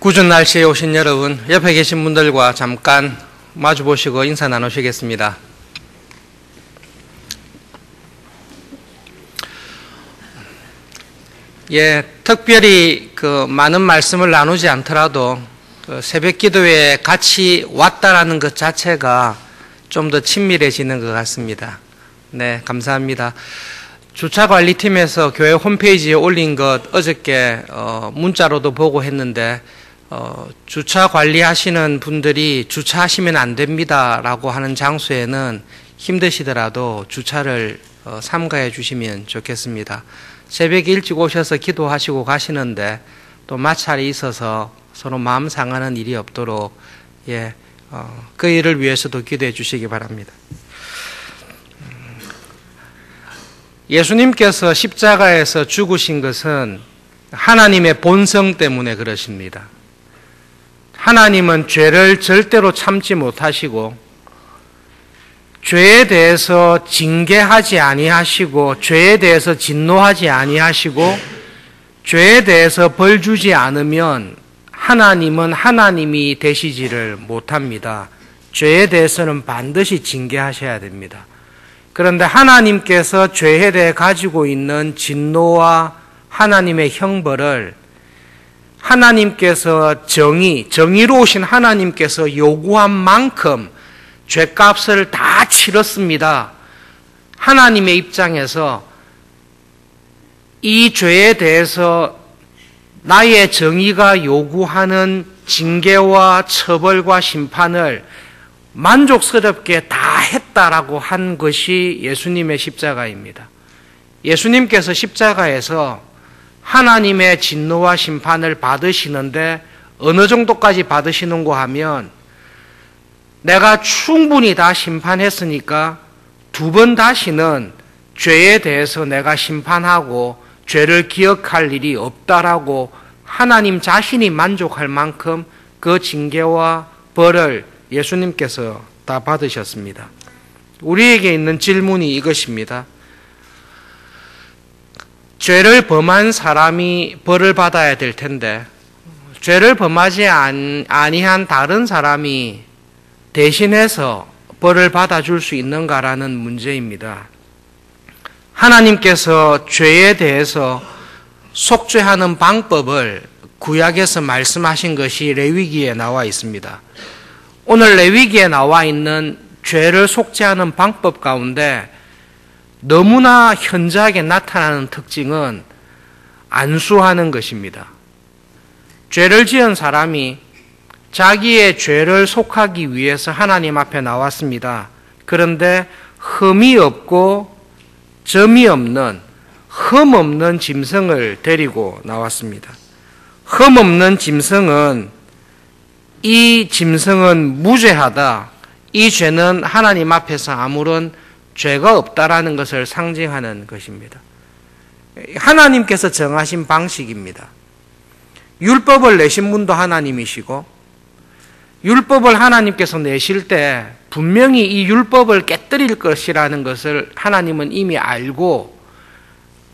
궂은 날씨에 오신 여러분, 옆에 계신 분들과 잠깐 마주보시고 인사 나누시겠습니다. 특별히 많은 말씀을 나누지 않더라도 새벽 기도에 같이 왔다라는 것 자체가 좀 더 친밀해지는 것 같습니다. 네, 감사합니다. 주차관리팀에서 교회 홈페이지에 올린 것 어저께 문자로도 보고 했는데 주차 관리하시는 분들이 주차하시면 안 됩니다 라고 하는 장소에는 힘드시더라도 주차를 삼가해 주시면 좋겠습니다. 새벽에 일찍 오셔서 기도하시고 가시는데 또 마찰이 있어서 서로 마음 상하는 일이 없도록 그 일을 위해서도 기도해 주시기 바랍니다. 예수님께서 십자가에서 죽으신 것은 하나님의 본성 때문에 그러십니다. 하나님은 죄를 절대로 참지 못하시고 죄에 대해서 징계하지 아니하시고 죄에 대해서 진노하지 아니하시고 죄에 대해서 벌 주지 않으면 하나님은 하나님이 되시지를 못합니다. 죄에 대해서는 반드시 징계하셔야 됩니다. 그런데 하나님께서 죄에 대해 가지고 있는 진노와 하나님의 형벌을 하나님께서 정의로우신 하나님께서 요구한 만큼 죄값을 다 치렀습니다. 하나님의 입장에서 이 죄에 대해서 나의 정의가 요구하는 징계와 처벌과 심판을 만족스럽게 다 했다라고 한 것이 예수님의 십자가입니다. 예수님께서 십자가에서 하나님의 진노와 심판을 받으시는데 어느 정도까지 받으시는고 하면 내가 충분히 다 심판했으니까 두 번 다시는 죄에 대해서 내가 심판하고 죄를 기억할 일이 없다라고 하나님 자신이 만족할 만큼 그 징계와 벌을 예수님께서 다 받으셨습니다. 우리에게 있는 질문이 이것입니다. 죄를 범한 사람이 벌을 받아야 될 텐데 죄를 범하지 아니한 다른 사람이 대신해서 벌을 받아줄 수 있는가라는 문제입니다. 하나님께서 죄에 대해서 속죄하는 방법을 구약에서 말씀하신 것이 레위기에 나와 있습니다. 오늘 레위기에 나와 있는 죄를 속죄하는 방법 가운데 너무나 현저하게 나타나는 특징은 안수하는 것입니다. 죄를 지은 사람이 자기의 죄를 속하기 위해서 하나님 앞에 나왔습니다. 그런데 흠이 없고 점이 없는 흠 없는 짐승을 데리고 나왔습니다. 흠 없는 짐승은 이 짐승은 무죄하다. 이 죄는 하나님 앞에서 아무런 죄가 없다라는 것을 상징하는 것입니다. 하나님께서 정하신 방식입니다. 율법을 내신 분도 하나님이시고 율법을 하나님께서 내실 때 분명히 이 율법을 깨뜨릴 것이라는 것을 하나님은 이미 알고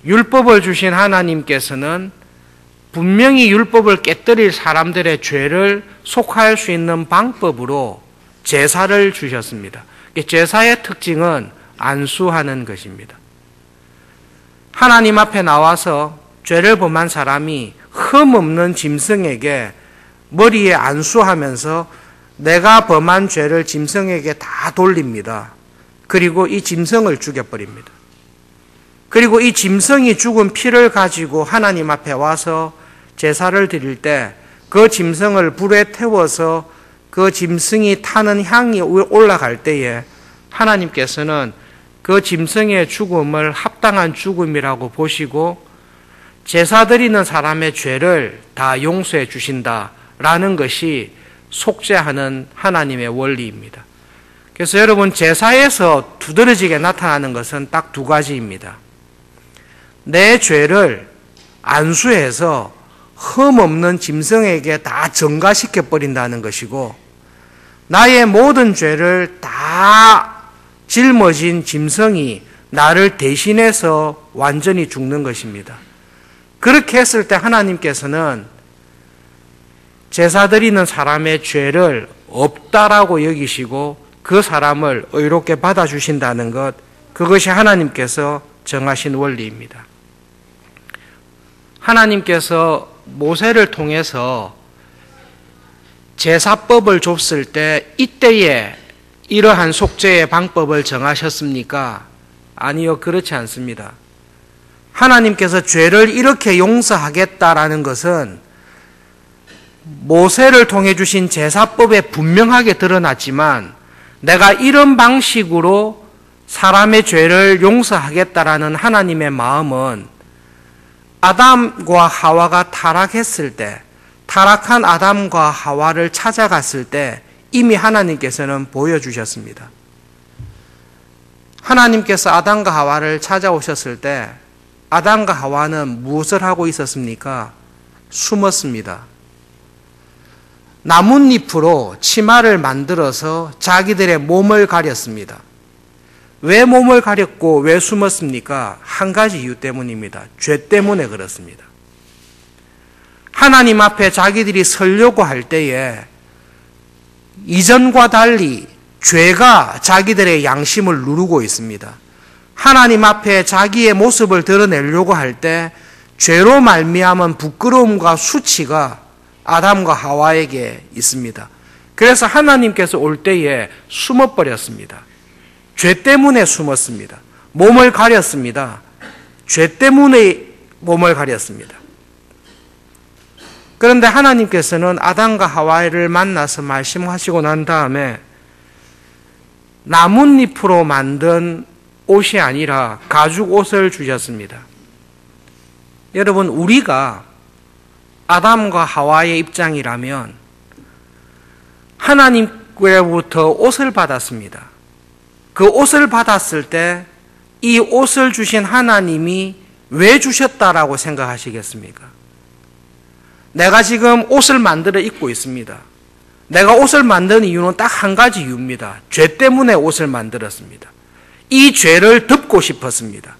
율법을 주신 하나님께서는 분명히 율법을 깨뜨릴 사람들의 죄를 속할 수 있는 방법으로 제사를 주셨습니다. 제사의 특징은 안수하는 것입니다. 하나님 앞에 나와서 죄를 범한 사람이 흠 없는 짐승에게 머리에 안수하면서 내가 범한 죄를 짐승에게 다 돌립니다. 그리고 이 짐승을 죽여버립니다. 그리고 이 짐승이 죽은 피를 가지고 하나님 앞에 와서 제사를 드릴 때 그 짐승을 불에 태워서 그 짐승이 타는 향이 올라갈 때에 하나님께서는 그 짐승의 죽음을 합당한 죽음이라고 보시고 제사 드리는 사람의 죄를 다 용서해 주신다라는 것이 속죄하는 하나님의 원리입니다. 그래서 여러분 제사에서 두드러지게 나타나는 것은 딱 두 가지입니다. 내 죄를 안수해서 흠 없는 짐승에게 다 전가시켜 버린다는 것이고 나의 모든 죄를 다 짊어진 짐승이 나를 대신해서 완전히 죽는 것입니다. 그렇게 했을 때 하나님께서는 제사 드리는 사람의 죄를 없다라고 여기시고 그 사람을 의롭게 받아주신다는 것, 그것이 하나님께서 정하신 원리입니다. 하나님께서 모세를 통해서 제사법을 줬을 때 이때에 이러한 속죄의 방법을 정하셨습니까? 아니요, 그렇지 않습니다. 하나님께서 죄를 이렇게 용서하겠다라는 것은 모세를 통해 주신 제사법에 분명하게 드러났지만 내가 이런 방식으로 사람의 죄를 용서하겠다라는 하나님의 마음은 아담과 하와가 타락했을 때, 타락한 아담과 하와를 찾아갔을 때 이미 하나님께서는 보여주셨습니다. 하나님께서 아담과 하와를 찾아오셨을 때 아담과 하와는 무엇을 하고 있었습니까? 숨었습니다. 나뭇잎으로 치마를 만들어서 자기들의 몸을 가렸습니다. 왜 몸을 가렸고 왜 숨었습니까? 한 가지 이유 때문입니다. 죄 때문에 그렇습니다. 하나님 앞에 자기들이 서려고 할 때에 이전과 달리 죄가 자기들의 양심을 누르고 있습니다. 하나님 앞에 자기의 모습을 드러내려고 할 때 죄로 말미암은 부끄러움과 수치가 아담과 하와에게 있습니다. 그래서 하나님께서 올 때에 숨어버렸습니다. 죄 때문에 숨었습니다. 몸을 가렸습니다. 죄 때문에 몸을 가렸습니다. 그런데 하나님께서는 아담과 하와를 만나서 말씀하시고 난 다음에 나뭇잎으로 만든 옷이 아니라 가죽 옷을 주셨습니다. 여러분, 우리가 아담과 하와의 입장이라면 하나님께로부터 옷을 받았습니다. 그 옷을 받았을 때 이 옷을 주신 하나님이 왜 주셨다라고 생각하시겠습니까? 내가 지금 옷을 만들어 입고 있습니다. 내가 옷을 만든 이유는 딱 한 가지 이유입니다. 죄 때문에 옷을 만들었습니다. 이 죄를 덮고 싶었습니다.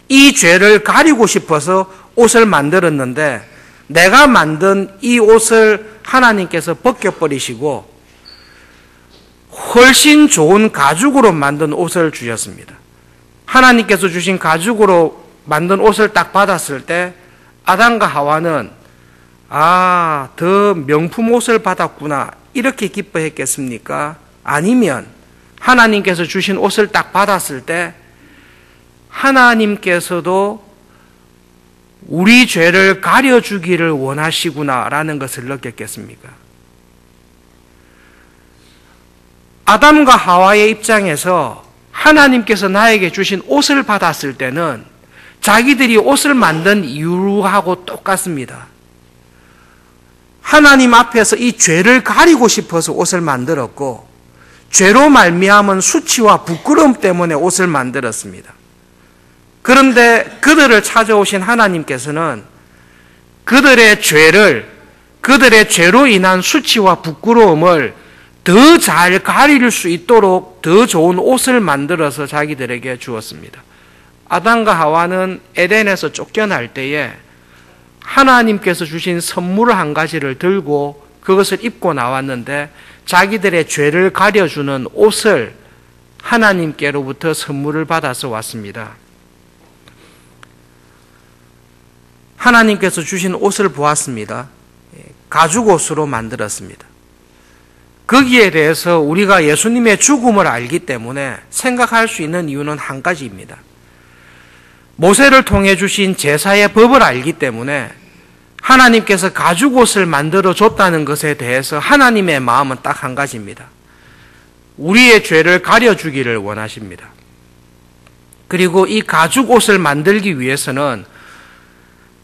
이 죄를 가리고 싶어서 옷을 만들었는데 내가 만든 이 옷을 하나님께서 벗겨버리시고 훨씬 좋은 가죽으로 만든 옷을 주셨습니다. 하나님께서 주신 가죽으로 만든 옷을 딱 받았을 때 아담과 하와는 더 명품 옷을 받았구나 이렇게 기뻐했겠습니까? 아니면 하나님께서 주신 옷을 딱 받았을 때 하나님께서도 우리 죄를 가려주기를 원하시구나라는 것을 느꼈겠습니까? 아담과 하와의 입장에서 하나님께서 나에게 주신 옷을 받았을 때는 자기들이 옷을 만든 이유하고 똑같습니다. 하나님 앞에서 이 죄를 가리고 싶어서 옷을 만들었고 죄로 말미암은 수치와 부끄러움 때문에 옷을 만들었습니다. 그런데 그들을 찾아오신 하나님께서는 그들의 죄로 인한 수치와 부끄러움을 더 잘 가릴 수 있도록 더 좋은 옷을 만들어서 자기들에게 주었습니다. 아담과 하와는 에덴에서 쫓겨날 때에 하나님께서 주신 선물 한 가지를 들고 그것을 입고 나왔는데 자기들의 죄를 가려주는 옷을 하나님께로부터 선물을 받아서 왔습니다. 하나님께서 주신 옷을 보았습니다. 가죽 옷으로 만들었습니다. 거기에 대해서 우리가 예수님의 죽음을 알기 때문에 생각할 수 있는 이유는 한 가지입니다. 모세를 통해 주신 제사의 법을 알기 때문에 하나님께서 가죽 옷을 만들어 줬다는 것에 대해서 하나님의 마음은 딱 한 가지입니다. 우리의 죄를 가려주기를 원하십니다. 그리고 이 가죽 옷을 만들기 위해서는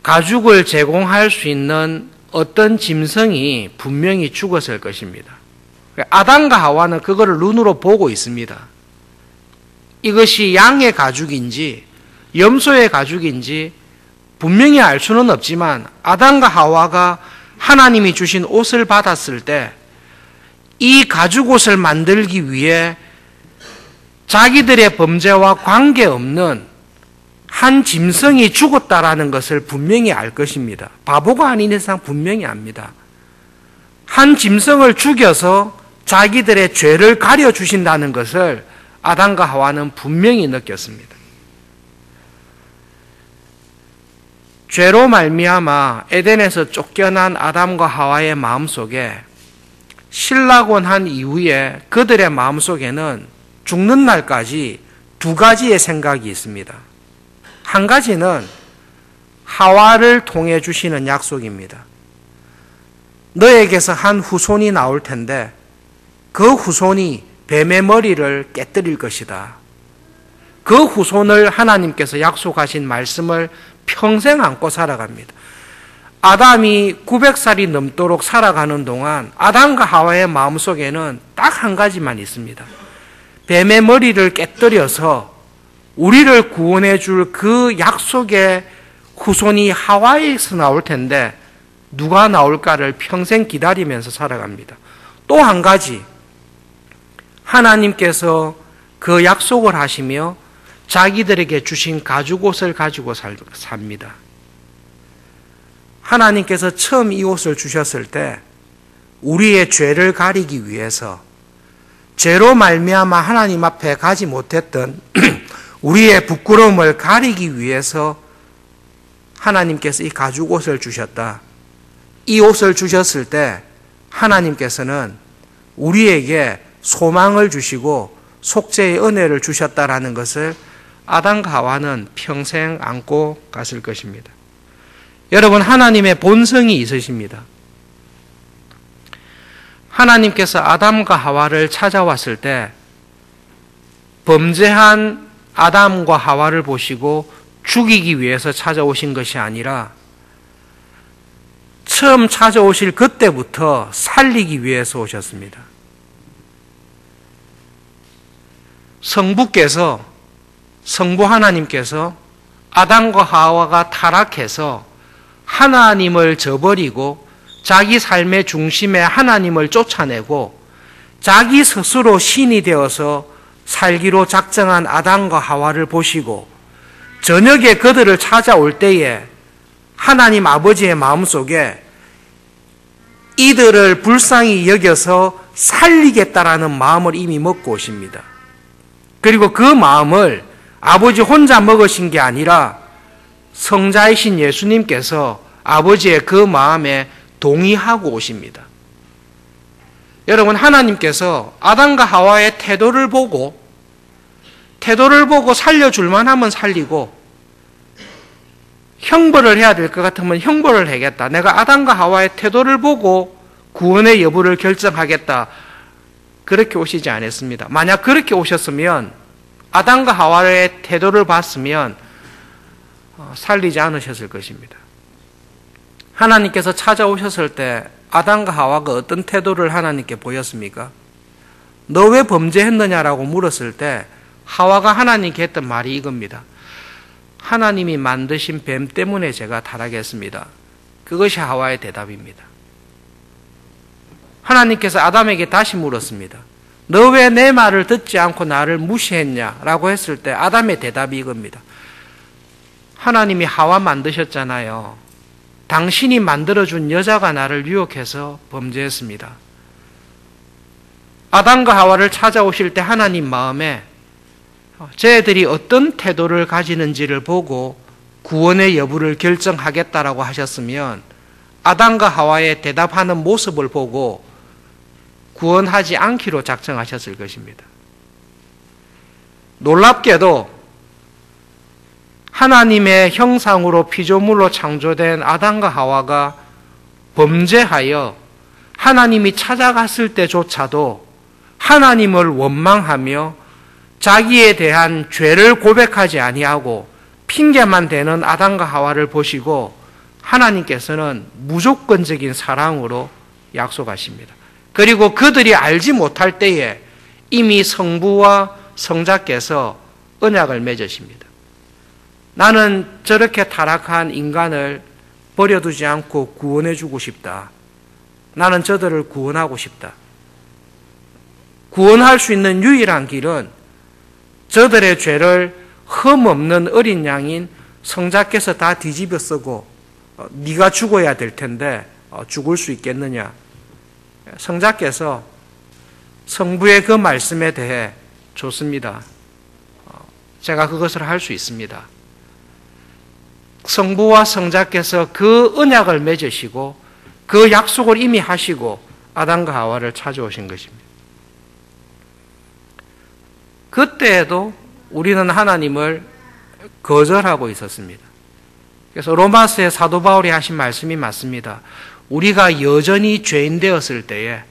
가죽을 제공할 수 있는 어떤 짐승이 분명히 죽었을 것입니다. 아담과 하와는 그거를 눈으로 보고 있습니다. 이것이 양의 가죽인지 염소의 가죽인지 분명히 알 수는 없지만 아담과 하와가 하나님이 주신 옷을 받았을 때 이 가죽 옷을 만들기 위해 자기들의 범죄와 관계없는 한 짐승이 죽었다라는 것을 분명히 알 것입니다. 바보가 아닌 이상 분명히 압니다. 한 짐승을 죽여서 자기들의 죄를 가려주신다는 것을 아담과 하와는 분명히 느꼈습니다. 죄로 말미암아 에덴에서 쫓겨난 아담과 하와의 마음속에 신락원한 이후에 그들의 마음속에는 죽는 날까지 두 가지의 생각이 있습니다. 한 가지는 하와를 통해 주시는 약속입니다. 너에게서 한 후손이 나올 텐데 그 후손이 뱀의 머리를 깨뜨릴 것이다. 그 후손을 하나님께서 약속하신 말씀을 평생 안고 살아갑니다. 아담이 900살이 넘도록 살아가는 동안 아담과 하와의 마음속에는 딱 한 가지만 있습니다. 뱀의 머리를 깨뜨려서 우리를 구원해 줄 그 약속의 후손이 하와에서 나올 텐데 누가 나올까를 평생 기다리면서 살아갑니다. 또 한 가지, 하나님께서 그 약속을 하시며 자기들에게 주신 가죽옷을 가지고 삽니다. 하나님께서 처음 이 옷을 주셨을 때 우리의 죄를 가리기 위해서 죄로 말미암아 하나님 앞에 가지 못했던 우리의 부끄러움을 가리기 위해서 하나님께서 이 가죽옷을 주셨다. 이 옷을 주셨을 때 하나님께서는 우리에게 소망을 주시고 속죄의 은혜를 주셨다라는 것을 아담과 하와는 평생 안고 갔을 것입니다. 여러분, 하나님의 본성이 있으십니다. 하나님께서 아담과 하와를 찾아왔을 때 범죄한 아담과 하와를 보시고 죽이기 위해서 찾아오신 것이 아니라 처음 찾아오실 그때부터 살리기 위해서 오셨습니다. 성부 하나님께서 아담과 하와가 타락해서 하나님을 저버리고 자기 삶의 중심에 하나님을 쫓아내고 자기 스스로 신이 되어서 살기로 작정한 아담과 하와를 보시고 저녁에 그들을 찾아올 때에 하나님 아버지의 마음속에 이들을 불쌍히 여겨서 살리겠다라는 마음을 이미 먹고 오십니다. 그리고 그 마음을 아버지 혼자 먹으신 게 아니라 성자이신 예수님께서 아버지의 그 마음에 동의하고 오십니다. 여러분, 하나님께서 아담과 하와의 태도를 보고 살려줄만 하면 살리고 형벌을 해야 될 것 같으면 형벌을 하겠다. 내가 아담과 하와의 태도를 보고 구원의 여부를 결정하겠다. 그렇게 오시지 않았습니다. 만약 그렇게 오셨으면 아담과 하와의 태도를 봤으면 살리지 않으셨을 것입니다. 하나님께서 찾아오셨을 때 아담과 하와가 어떤 태도를 하나님께 보였습니까? 너 왜 범죄했느냐라고 물었을 때 하와가 하나님께 했던 말이 이겁니다. 하나님이 만드신 뱀 때문에 제가 타락했습니다. 그것이 하와의 대답입니다. 하나님께서 아담에게 다시 물었습니다. 너 왜 내 말을 듣지 않고 나를 무시했냐라고 했을 때 아담의 대답이 이겁니다. 하나님이 하와 만드셨잖아요. 당신이 만들어준 여자가 나를 유혹해서 범죄했습니다. 아담과 하와를 찾아오실 때 하나님 마음에 쟤들이 어떤 태도를 가지는지를 보고 구원의 여부를 결정하겠다라고 하셨으면 아담과 하와의 대답하는 모습을 보고 구원하지 않기로 작정하셨을 것입니다. 놀랍게도 하나님의 형상으로 피조물로 창조된 아담과 하와가 범죄하여 하나님이 찾아갔을 때조차도 하나님을 원망하며 자기에 대한 죄를 고백하지 아니하고 핑계만 대는 아담과 하와를 보시고 하나님께서는 무조건적인 사랑으로 약속하십니다. 그리고 그들이 알지 못할 때에 이미 성부와 성자께서 언약을 맺으십니다. 나는 저렇게 타락한 인간을 버려두지 않고 구원해주고 싶다. 나는 저들을 구원하고 싶다. 구원할 수 있는 유일한 길은 저들의 죄를 흠없는 어린 양인 성자께서 다 뒤집어 쓰고 네가 죽어야 될 텐데 죽을 수 있겠느냐? 성자께서 성부의 그 말씀에 대해 좋습니다. 제가 그것을 할 수 있습니다. 성부와 성자께서 그 언약을 맺으시고 그 약속을 이미 하시고 아담과 하와를 찾아오신 것입니다. 그때에도 우리는 하나님을 거절하고 있었습니다. 그래서 로마서의 사도 바울이 하신 말씀이 맞습니다. 우리가 여전히 죄인 되었을 때에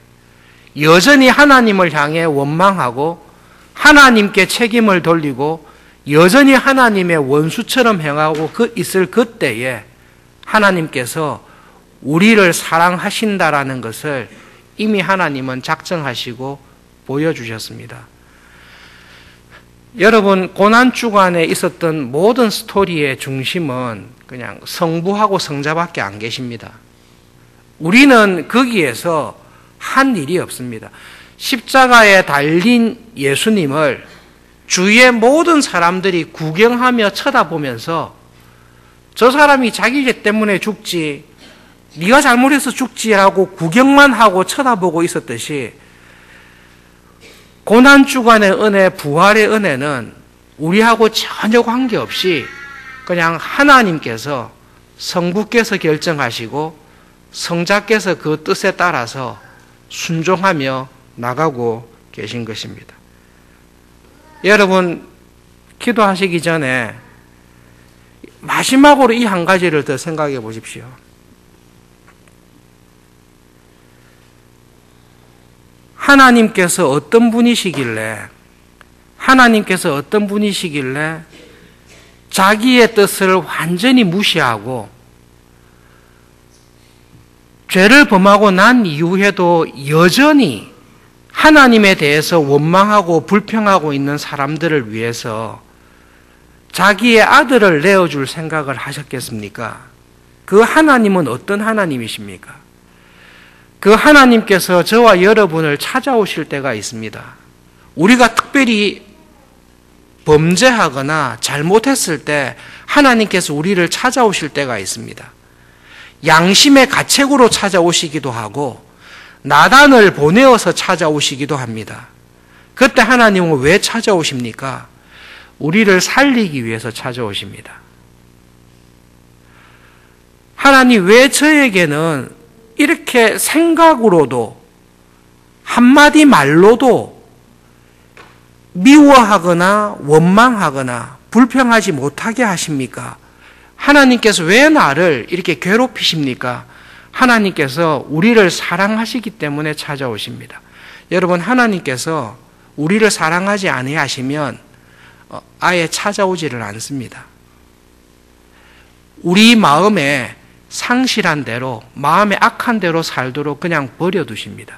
여전히 하나님을 향해 원망하고 하나님께 책임을 돌리고 여전히 하나님의 원수처럼 행하고 있을 그때에 하나님께서 우리를 사랑하신다라는 것을 이미 하나님은 작정하시고 보여주셨습니다. 여러분, 고난주간에 있었던 모든 스토리의 중심은 그냥 성부하고 성자밖에 안 계십니다. 우리는 거기에서 한 일이 없습니다. 십자가에 달린 예수님을 주위의 모든 사람들이 구경하며 쳐다보면서 저 사람이 자기 죄 때문에 죽지, 네가 잘못해서 죽지라고 구경만 하고 쳐다보고 있었듯이 고난주간의 은혜, 부활의 은혜는 우리하고 전혀 관계없이 그냥 하나님께서 성부께서 결정하시고 성자께서 그 뜻에 따라서 순종하며 나가고 계신 것입니다. 여러분, 기도하시기 전에 마지막으로 이 한 가지를 더 생각해 보십시오. 하나님께서 어떤 분이시길래 자기의 뜻을 완전히 무시하고 죄를 범하고 난 이후에도 여전히 하나님에 대해서 원망하고 불평하고 있는 사람들을 위해서 자기의 아들을 내어줄 생각을 하셨겠습니까? 그 하나님은 어떤 하나님이십니까? 그 하나님께서 저와 여러분을 찾아오실 때가 있습니다. 우리가 특별히 범죄하거나 잘못했을 때 하나님께서 우리를 찾아오실 때가 있습니다. 양심의 가책으로 찾아오시기도 하고 나단을 보내어서 찾아오시기도 합니다. 그때 하나님은 왜 찾아오십니까? 우리를 살리기 위해서 찾아오십니다. 하나님, 왜 저에게는 이렇게 생각으로도 한마디 말로도 미워하거나 원망하거나 불평하지 못하게 하십니까? 하나님께서 왜 나를 이렇게 괴롭히십니까? 하나님께서 우리를 사랑하시기 때문에 찾아오십니다. 여러분, 하나님께서 우리를 사랑하지 아니하시면 아예 찾아오지를 않습니다. 우리 마음에 상실한 대로, 마음에 악한 대로 살도록 그냥 버려두십니다.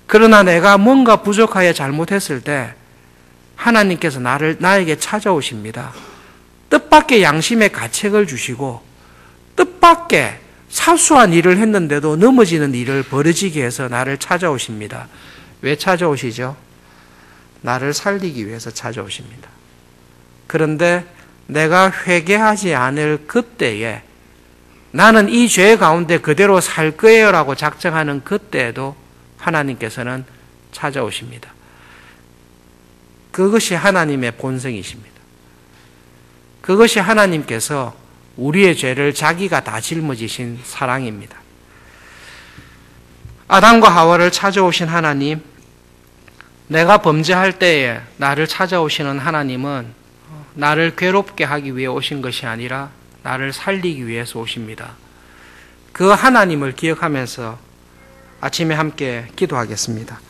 그러나 내가 뭔가 부족하여 잘못했을 때 하나님께서 나에게 찾아오십니다. 뜻밖의 양심의 가책을 주시고 뜻밖의 사소한 일을 했는데도 넘어지는 일을 벌어지게 해서 나를 찾아오십니다. 왜 찾아오시죠? 나를 살리기 위해서 찾아오십니다. 그런데 내가 회개하지 않을 그때에 나는 이 죄 가운데 그대로 살 거예요라고 작정하는 그때에도 하나님께서는 찾아오십니다. 그것이 하나님의 본성이십니다. 그것이 하나님께서 우리의 죄를 자기가 다 짊어지신 사랑입니다. 아담과 하와를 찾아오신 하나님, 내가 범죄할 때에 나를 찾아오시는 하나님은 나를 괴롭게 하기 위해 오신 것이 아니라 나를 살리기 위해서 오십니다. 그 하나님을 기억하면서 아침에 함께 기도하겠습니다.